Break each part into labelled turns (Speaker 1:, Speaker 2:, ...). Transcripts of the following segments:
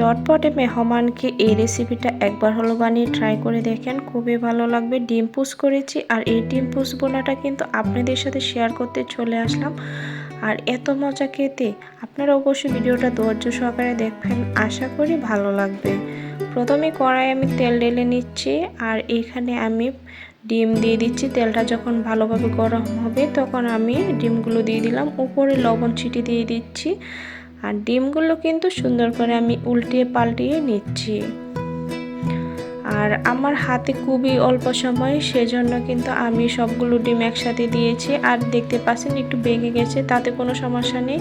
Speaker 1: চটপটে মেহমানকে এই রেসিপিটা একবার হলো বানিয়ে ট্রাই করে দেখেন, খুবই ভালো লাগবে। ডিম পুষ করেছি আর এই ডিম পুষ বোনাটা কিন্তু আপনাদের সাথে শেয়ার করতে চলে আসলাম। আর এত মজা খেতে, আপনারা অবশ্যই ভিডিওটা ধৈর্য সহকারে দেখবেন, আশা করি ভালো লাগবে। প্রথমে কড়াই আমি তেল ঢেলে নিচ্ছি আর এখানে আমি ডিম দিয়ে দিচ্ছি। তেলটা যখন ভালোভাবে গরম হবে তখন আমি ডিমগুলো দিয়ে দিলাম, উপরে লবণ ছিটিয়ে দিয়ে দিচ্ছি। আর ডিমগুলো কিন্তু সুন্দর করে আমি উল্টিয়ে পাল্টিয়ে নিচ্ছি। আর আমার হাতে খুবই অল্প সময়, সেজন্য কিন্তু আমি সবগুলো ডিম একসাথে দিয়েছি। আর দেখতে পাচ্ছেন একটু ভেঙে গেছে, তাতে কোনো সমস্যা নেই।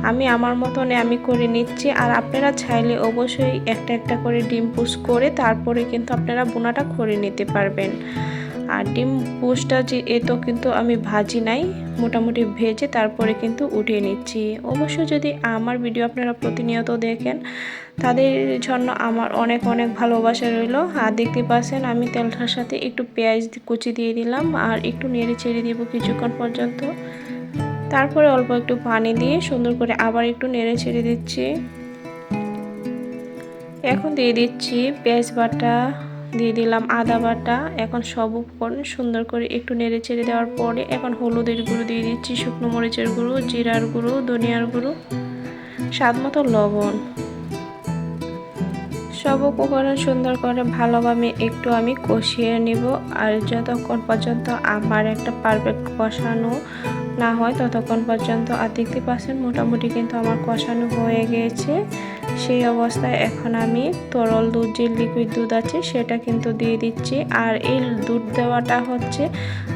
Speaker 1: আমি আমার মতন আমি করে নিচ্ছি। আর আপনারা চাইলে অবশ্যই একটা একটা করে ডিম পুষ করে তারপরে কিন্তু আপনারা বোনাটা করে নিতে পারবেন। আর ডিম পুষটা যে এতো কিন্তু আমি ভাজি নাই, মোটামুটি ভেজে তারপরে কিন্তু উঠিয়ে নিচ্ছি। অবশ্য যদি আমার ভিডিও আপনারা প্রতিনিয়ত দেখেন তাদের জন্য আমার অনেক অনেক ভালোবাসা রইল। আর দেখতে পাচ্ছেন আমি তেলটার সাথে একটু পেঁয়াজ কুচি দিয়ে দিলাম আর একটু নেড়ে চেড়ে দিব কিছুক্ষণ পর্যন্ত। তারপরে অল্প একটু পানি দিয়ে সুন্দর করে আবার একটু নেড়ে ছেড়ে দিচ্ছি। এখন দিয়ে দিচ্ছি পেঁয়াজ বাটা, দিয়ে দিলাম আদা বাটা। এখন সব উপকরণ সুন্দর করে একটু নেড়ে চেড়ে দেওয়ার পরে এখন হলুদের গুঁড়ো দিয়ে দিচ্ছি, শুকনো মরিচের গুঁড়ো, জিরার গুঁড়ো, ধনিয়ার গুঁড়ো, স্বাদ মতো লবণ। সব উপকরণ সুন্দর করে ভালোভাবে একটু আমি কষিয়ে নেব। আর যতক্ষণ পর্যন্ত আমার একটা পারফেক্ট কষানো না হয় ততক্ষণ পর্যন্ত। আর দেখতে পাচ্ছেন মোটামুটি কিন্তু আমার কষানো হয়ে গিয়েছে। সেই অবস্থায় এখন আমি তরল দুধ, যে লিকুইড দুধ আছে সেটা কিন্তু দিয়ে দিচ্ছি। আর এই দুধ দেওয়াটা হচ্ছে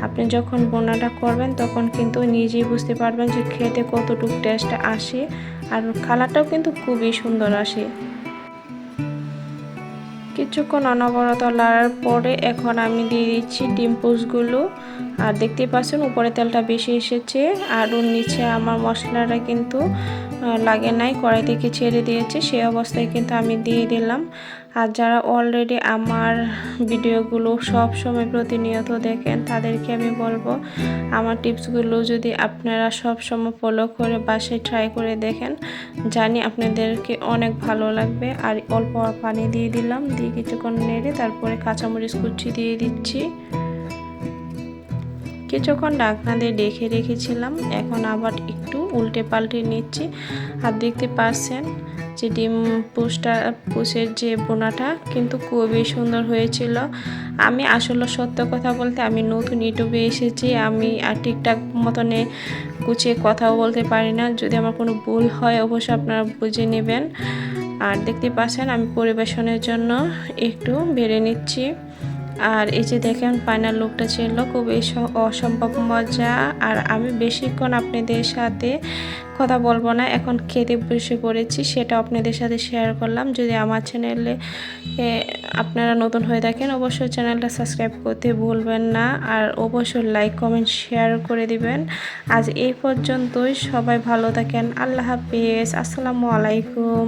Speaker 1: আপনি যখন বোনাটা করবেন তখন কিন্তু নিজেই বুঝতে পারবেন যে খেতে কতটুকু টেস্ট আসে। আর কালারটাও কিন্তু খুবই সুন্দর আসে। কিছুক্ষণ অনবরত লাড়ার পরে এখন আমি দিয়ে দিচ্ছি ডিম পুষগুলো। আর দেখতে পাচ্ছেন উপরে তেলটা বেশি এসেছে আর ওর নিচে আমার মশলাটা কিন্তু লাগে নাই, কড়াই থেকে ছেড়ে দিয়েছে। সেই অবস্থায় কিন্তু আমি দিয়ে দিলাম। আর যারা অলরেডি আমার ভিডিওগুলো সব সময় প্রতিনিয়ত দেখেন তাদেরকে আমি বলবো আমার টিপসগুলো যদি আপনারা সব সময় ফলো করে বাসায় ট্রাই করে দেখেন, জানি আপনাদেরকে অনেক ভালো লাগবে। আর অল্প পানি দিয়ে দিলাম, দিয়ে কিছুক্ষণ নেড়ে তারপরে কাঁচামরিচ কুচি দিয়ে দিচ্ছি। কিছুক্ষণ ঢাকনা দিয়ে ঢেকে রেখেছিলাম, এখন আবার একটু উল্টে পাল্টে নিচ্ছি। আর দেখতে পাচ্ছেন যে ডিম পুষের যে বোনাটা কিন্তু খুবই সুন্দর হয়েছিল। আমি আসলে সত্য কথা বলতে আমি নতুন ইউটিউবে এসেছি, আমি আর ঠিকঠাক মতনে গুছিয়ে কথাও বলতে পারি না। যদি আমার কোনো ভুল হয় অবশ্যই আপনারা বুঝে নেবেন। আর দেখতে পাচ্ছেন আমি পরিবেশনের জন্য একটু বেড়ে নিচ্ছি। আর এই যে দেখেন ফাইনাল লুকটা ছিল খুবই অসম্ভব মজা। আর আমি বেশিক্ষণ আপনাদের সাথে কথা বলবো না, এখন খেতে বসে পড়েছি, সেটা আপনাদের সাথে শেয়ার করলাম। যদি আমার চ্যানেলে আপনারা নতুন হয়ে থাকেন অবশ্যই চ্যানেলটা সাবস্ক্রাইব করতে ভুলবেন না। আর অবশ্যই লাইক কমেন্ট শেয়ার করে দিবেন। আজ এই পর্যন্তই, সবাই ভালো থাকেন, আল্লাহ হাফিজ, আসসালামু আলাইকুম।